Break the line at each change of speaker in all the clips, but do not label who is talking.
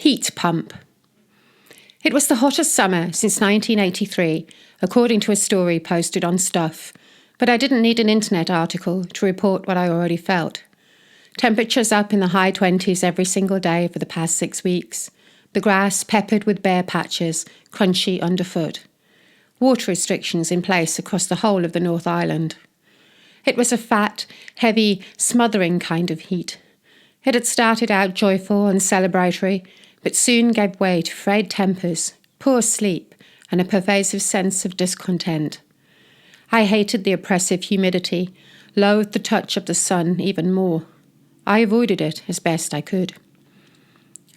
HeatPump. It was the hottest summer since 1983, according to a story posted on Stuff, but I didn't need an internet article to report what I already felt. Temperatures up in the high 20s every single day for the past 6 weeks. The grass peppered with bare patches, crunchy underfoot. Water restrictions in place across the whole of the North Island. It was a fat, heavy, smothering kind of heat. It had started out joyful and celebratory, but soon gave way to frayed tempers, poor sleep, and a pervasive sense of discontent. I hated the oppressive humidity, loathed the touch of the sun even more. I avoided it as best I could.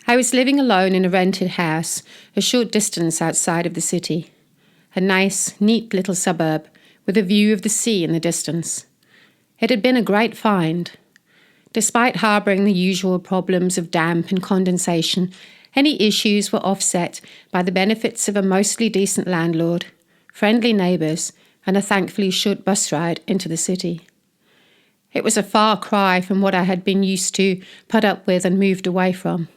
I was living alone in a rented house, a short distance outside of the city. A nice, neat little suburb with a view of the sea in the distance. It had been a great find. Despite harbouring the usual problems of damp and condensation, any issues were offset by the benefits of a mostly decent landlord, friendly neighbours, and a thankfully short bus ride into the city. It was a far cry from what I had been used to, put up with and moved away from.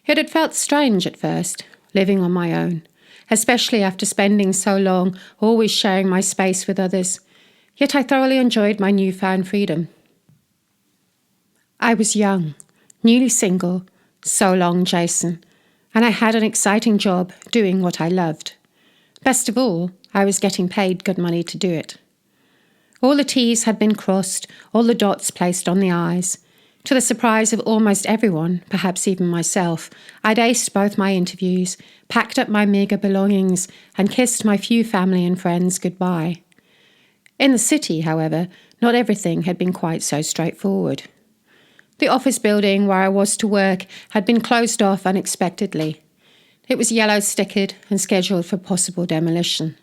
It had felt strange at first, living on my own, especially after spending so long always sharing my space with others, yet I thoroughly enjoyed my newfound freedom. I was young, newly single, so long Jason, and I had an exciting job doing what I loved. Best of all, I was getting paid good money to do it. All the T's had been crossed, all the dots placed on the I's. To the surprise of almost everyone, perhaps even myself, I'd aced both my interviews, packed up my meagre belongings, and kissed my few family and friends goodbye. In the city, however, not everything had been quite so straightforward. The office building where I was to work had been closed off unexpectedly. It was yellow-stickered and scheduled for possible demolition.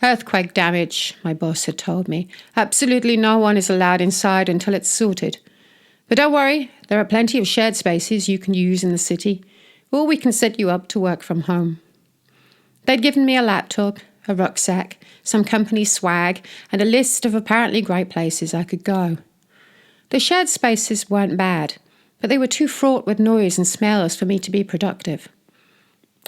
Earthquake damage, my boss had told me. Absolutely no one is allowed inside until it's sorted. But don't worry, there are plenty of shared spaces you can use in the city, or we can set you up to work from home. They'd given me a laptop, a rucksack, some company swag, and a list of apparently great places I could go. The shared spaces weren't bad, but they were too fraught with noise and smells for me to be productive.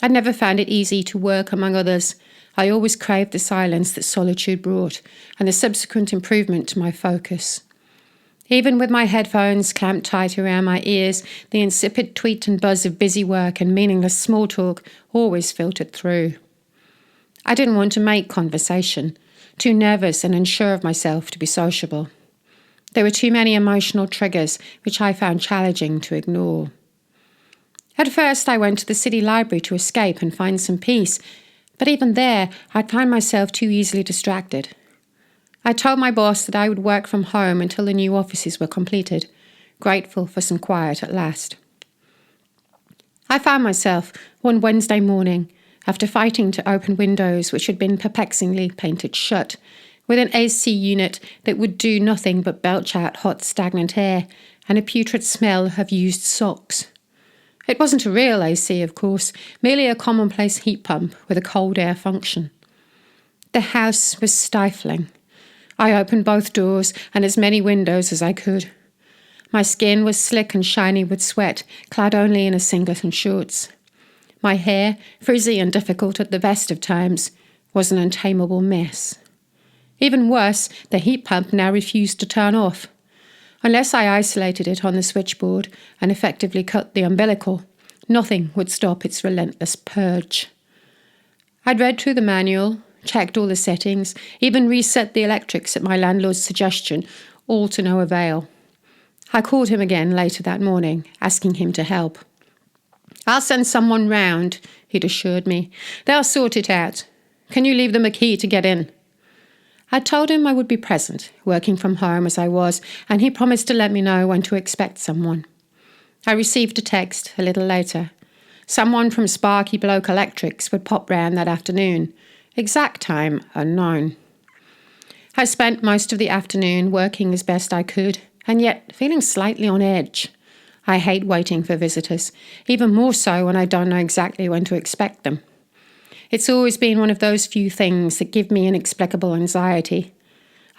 I'd never found it easy to work among others. I always craved the silence that solitude brought, and the subsequent improvement to my focus. Even with my headphones clamped tight around my ears, the insipid tweet and buzz of busy work and meaningless small talk always filtered through. I didn't want to make conversation, too nervous and unsure of myself to be sociable. There were too many emotional triggers which I found challenging to ignore. At first I went to the city library to escape and find some peace, but even there I'd find myself too easily distracted. I told my boss that I would work from home until the new offices were completed, grateful for some quiet at last. I found myself one Wednesday morning, after fighting to open windows which had been perplexingly painted shut, with an AC unit that would do nothing but belch out hot, stagnant air and a putrid smell of used socks. It wasn't a real AC, of course, merely a commonplace heat pump with a cold air function. The house was stifling. I opened both doors and as many windows as I could. My skin was slick and shiny with sweat, clad only in a singlet and shorts. My hair, frizzy and difficult at the best of times, was an untamable mess. Even worse, the heat pump now refused to turn off. Unless I isolated it on the switchboard and effectively cut the umbilical, nothing would stop its relentless purge. I'd read through the manual, checked all the settings, even reset the electrics at my landlord's suggestion, all to no avail. I called him again later that morning, asking him to help. "I'll send someone round," he'd assured me. "They'll sort it out. Can you leave them a key to get in?" I told him I would be present, working from home as I was, and he promised to let me know when to expect someone. I received a text a little later. Someone from Sparky Bloke Electrics would pop round that afternoon. Exact time unknown. I spent most of the afternoon working as best I could, and yet feeling slightly on edge. I hate waiting for visitors, even more so when I don't know exactly when to expect them. It's always been one of those few things that give me inexplicable anxiety.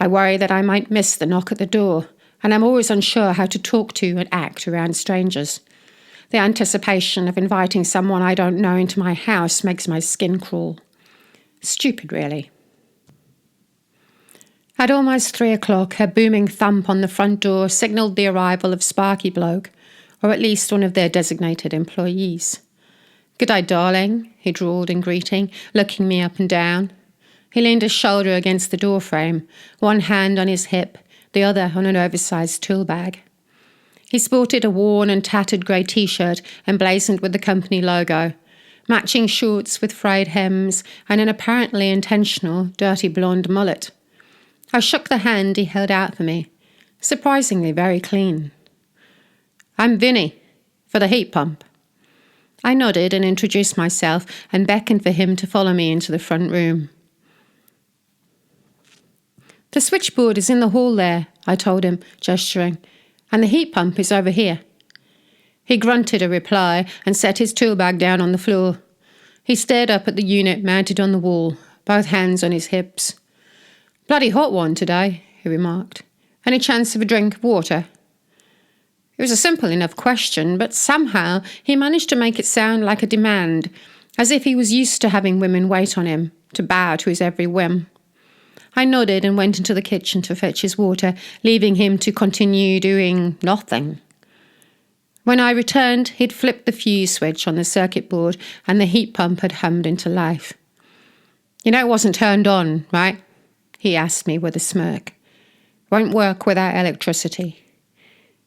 I worry that I might miss the knock at the door, and I'm always unsure how to talk to and act around strangers. The anticipation of inviting someone I don't know into my house makes my skin crawl. Stupid, really. At almost 3:00, a booming thump on the front door signalled the arrival of Sparky Bloke, or at least one of their designated employees. "G'day, darling," he drawled in greeting, looking me up and down. He leaned his shoulder against the doorframe, one hand on his hip, the other on an oversized tool bag. He sported a worn and tattered grey T-shirt emblazoned with the company logo, matching shorts with frayed hems and an apparently intentional, dirty blonde mullet. I shook the hand he held out for me, surprisingly very clean. "I'm Vinny, for the HeatPump." I nodded and introduced myself and beckoned for him to follow me into the front room. "The switchboard is in the hall there," I told him, gesturing, "and the HeatPump is over here." He grunted a reply and set his tool bag down on the floor. He stared up at the unit mounted on the wall, both hands on his hips. "Bloody hot one today," he remarked. "Any chance of a drink of water?" It was a simple enough question, but somehow he managed to make it sound like a demand, as if he was used to having women wait on him, to bow to his every whim. I nodded and went into the kitchen to fetch his water, leaving him to continue doing nothing. When I returned, he'd flipped the fuse switch on the circuit board and the heat pump had hummed into life. "You know it wasn't turned on, right?" he asked me with a smirk. "Won't work without electricity."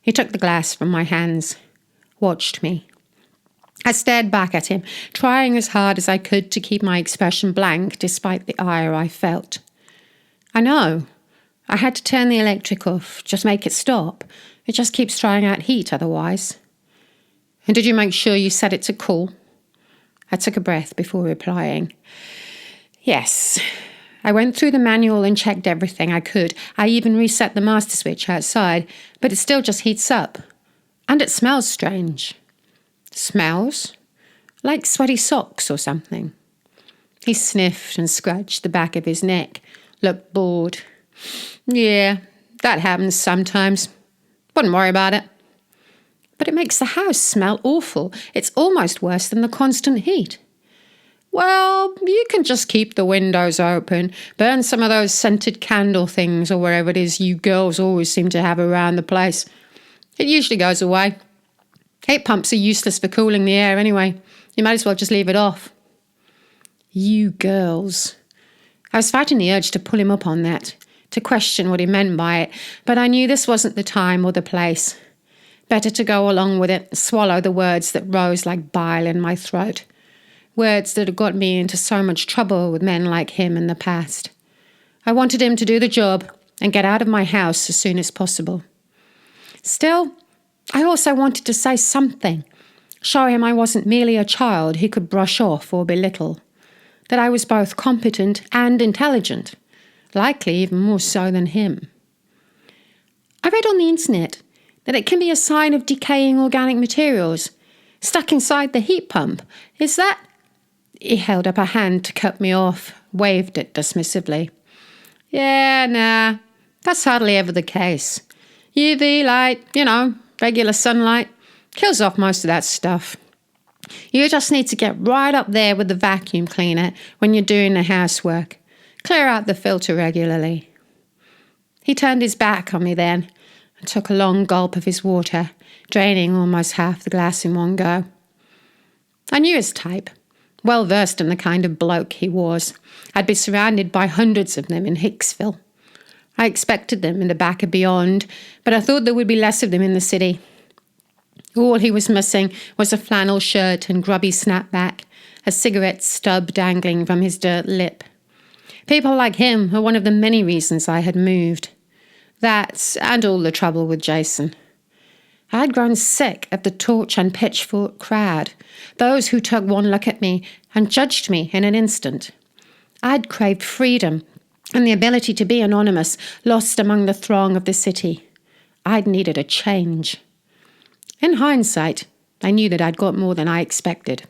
He took the glass from my hands, watched me. I stared back at him, trying as hard as I could to keep my expression blank despite the ire I felt. I know. I had to turn the electric off, just make it stop. It just keeps throwing out heat otherwise. "And did you make sure you set it to cool?" I took a breath before replying. "Yes. I went through the manual and checked everything I could. I even reset the master switch outside, but it still just heats up. And it smells strange." "Smells? Like sweaty socks or something?" He sniffed and scratched the back of his neck, looked bored. "Yeah, that happens sometimes. Wouldn't worry about it." "But it makes the house smell awful. It's almost worse than the constant heat." "Well, you can just keep the windows open, burn some of those scented candle things or wherever it is you girls always seem to have around the place. It usually goes away. Heat pumps are useless for cooling the air anyway. You might as well just leave it off." You girls. I was fighting the urge to pull him up on that, to question what he meant by it, but I knew this wasn't the time or the place. Better to go along with it, swallow the words that rose like bile in my throat. Words that had got me into so much trouble with men like him in the past. I wanted him to do the job and get out of my house as soon as possible. Still, I also wanted to say something, show him I wasn't merely a child he could brush off or belittle, that I was both competent and intelligent, likely even more so than him. I read on the internet that it can be a sign of decaying organic materials stuck inside the heat pump. Is that... He held up a hand to cut me off, waved it dismissively. "Yeah, nah, that's hardly ever the case. UV light, regular sunlight, kills off most of that stuff. You just need to get right up there with the vacuum cleaner when you're doing the housework. Clear out the filter regularly." He turned his back on me then and took a long gulp of his water, draining almost half the glass in one go. I knew his type. Well versed in the kind of bloke he was. I'd be surrounded by hundreds of them in Hicksville. I expected them in the back and beyond, but I thought there would be less of them in the city. All he was missing was a flannel shirt and grubby snapback, a cigarette stub dangling from his dirt lip. People like him were one of the many reasons I had moved. That, and all the trouble with Jason. I had grown sick of the torch and pitchfork crowd, those who took one look at me and judged me in an instant. I'd craved freedom and the ability to be anonymous, lost among the throng of the city. I'd needed a change. In hindsight, I knew that I'd got more than I expected.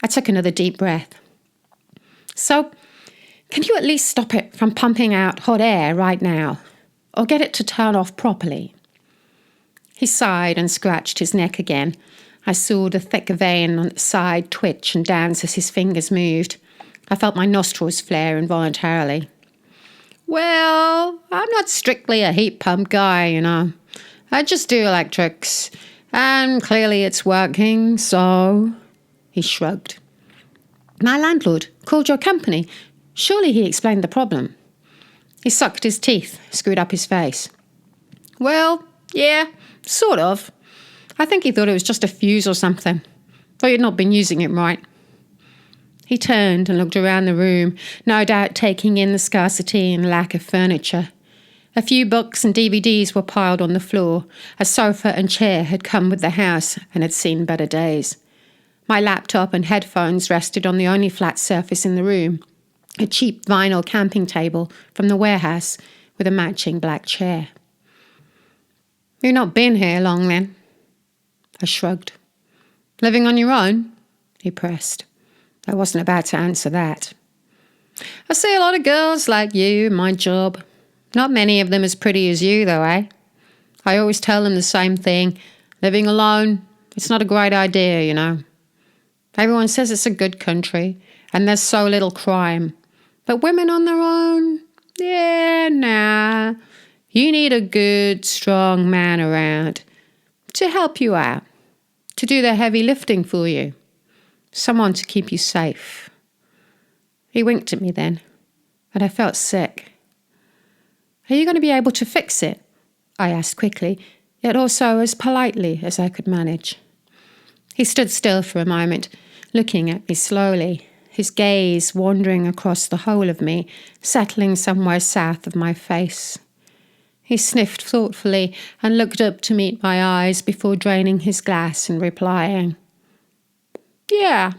I took another deep breath. "So, can you at least stop it from pumping out hot air right now? Or get it to turn off properly?" He sighed and scratched his neck again, I saw the thick vein on the side twitch and dance as his fingers moved. I felt my nostrils flare involuntarily. Well, I'm not strictly a heat pump guy, you know. I just do electrics. And clearly it's working, so... He shrugged. My landlord called your company. Surely he explained the problem. He sucked his teeth, screwed up his face. Well, yeah, sort of. I think he thought it was just a fuse or something. Thought you'd not been using it right. He turned and looked around the room, no doubt taking in the scarcity and lack of furniture. A few books and DVDs were piled on the floor. A sofa and chair had come with the house and had seen better days. My laptop and headphones rested on the only flat surface in the room, a cheap vinyl camping table from the warehouse with a matching black chair. You've not been here long then? I shrugged. Living on your own? He pressed. I wasn't about to answer that. I see a lot of girls like you in my job. Not many of them as pretty as you, though, eh? I always tell them the same thing. Living alone, it's not a great idea, you know. Everyone says it's a good country, and there's so little crime. But women on their own? Yeah, nah. You need a good, strong man around to help you out, to do the heavy lifting for you. Someone to keep you safe. He winked at me then, and I felt sick. Are you going to be able to fix it? I asked quickly, yet also as politely as I could manage. He stood still for a moment, looking at me slowly, his gaze wandering across the whole of me, settling somewhere south of my face. He sniffed thoughtfully and looked up to meet my eyes before draining his glass and replying, Yeah,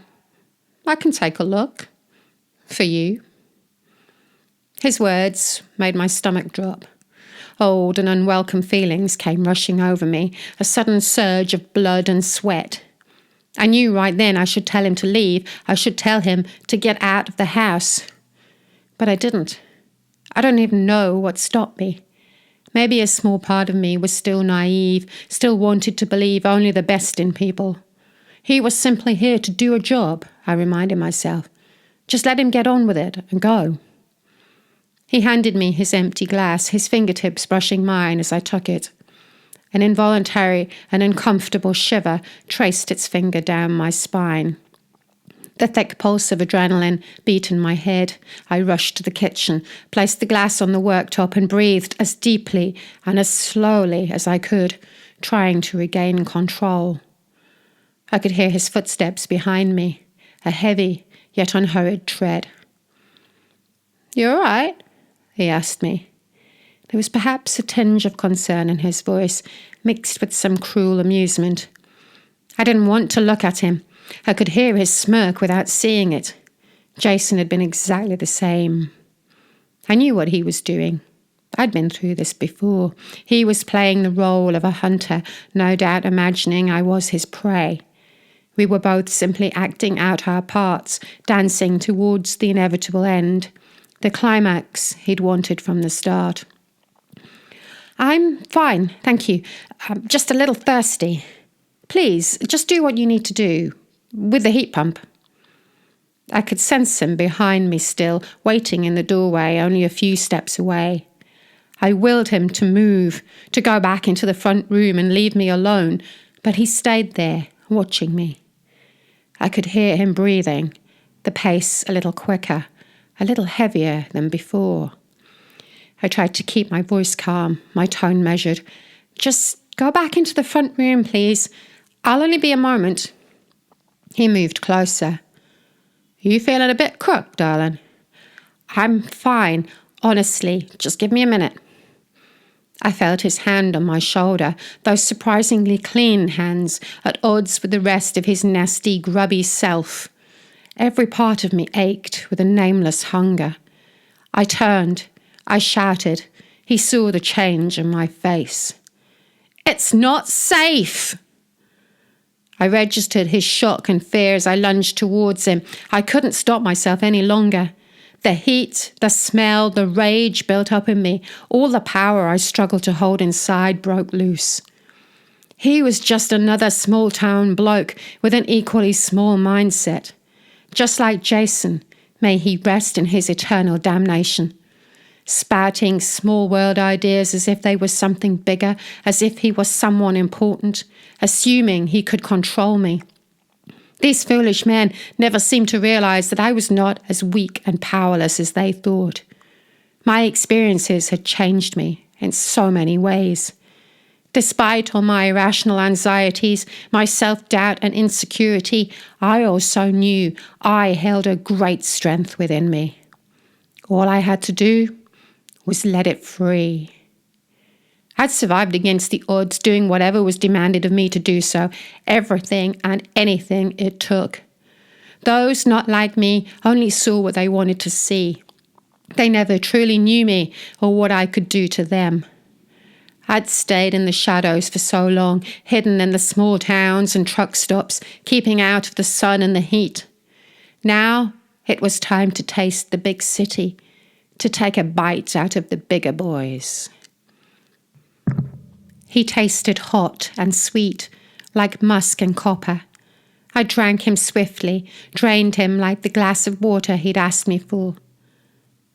I can take a look. For you. His words made my stomach drop. Old and unwelcome feelings came rushing over me, a sudden surge of blood and sweat. I knew right then I should tell him to leave. I should tell him to get out of the house. But I didn't. I don't even know what stopped me. Maybe a small part of me was still naive, still wanted to believe only the best in people. He was simply here to do a job, I reminded myself. Just let him get on with it and go. He handed me his empty glass, his fingertips brushing mine as I took it. An involuntary and uncomfortable shiver traced its finger down my spine. The thick pulse of adrenaline beat in my head. I rushed to the kitchen, placed the glass on the worktop and breathed as deeply and as slowly as I could, trying to regain control. I could hear his footsteps behind me, a heavy yet unhurried tread. You all right? He asked me. There was perhaps a tinge of concern in his voice, mixed with some cruel amusement. I didn't want to look at him. I could hear his smirk without seeing it. Jason had been exactly the same. I knew what he was doing. I'd been through this before. He was playing the role of a hunter, no doubt imagining I was his prey. We were both simply acting out our parts, dancing towards the inevitable end, the climax he'd wanted from the start. I'm fine, thank you. I'm just a little thirsty. Please, just do what you need to do, with the heat pump. I could sense him behind me still, waiting in the doorway, only a few steps away. I willed him to move, to go back into the front room and leave me alone, but he stayed there, watching me. I could hear him breathing, the pace a little quicker, a little heavier than before. I tried to keep my voice calm, my tone measured. Just go back into the front room, please. I'll only be a moment. He moved closer. You feeling a bit crook, darling? I'm fine, honestly. Just give me a minute. I felt his hand on my shoulder, those surprisingly clean hands, at odds with the rest of his nasty, grubby self. Every part of me ached with a nameless hunger. I turned. I shouted. He saw the change in my face. It's not safe! I registered his shock and fear as I lunged towards him. I couldn't stop myself any longer. The heat, the smell, the rage built up in me. All the power I struggled to hold inside broke loose. He was just another small-town bloke with an equally small mindset. Just like Jason, may he rest in his eternal damnation. Spouting small-world ideas as if they were something bigger, as if he was someone important, assuming he could control me. These foolish men never seemed to realise that I was not as weak and powerless as they thought. My experiences had changed me in so many ways. Despite all my irrational anxieties, my self-doubt and insecurity, I also knew I held a great strength within me. All I had to do was let it free. I'd survived against the odds, doing whatever was demanded of me to do so, everything and anything it took. Those not like me only saw what they wanted to see. They never truly knew me or what I could do to them. I'd stayed in the shadows for so long, hidden in the small towns and truck stops, keeping out of the sun and the heat. Now it was time to taste the big city, to take a bite out of the bigger boys. He tasted hot and sweet, like musk and copper. I drank him swiftly, drained him like the glass of water he'd asked me for.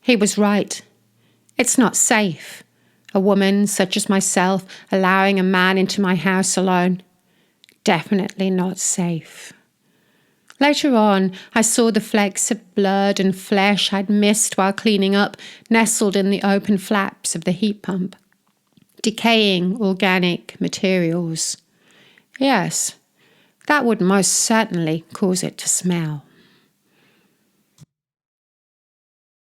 He was right. It's not safe. A woman such as myself allowing a man into my house alone. Definitely not safe. Later on, I saw the flecks of blood and flesh I'd missed while cleaning up, nestled in the open flaps of the heat pump. Decaying organic materials. Yes, that would most certainly cause it to smell.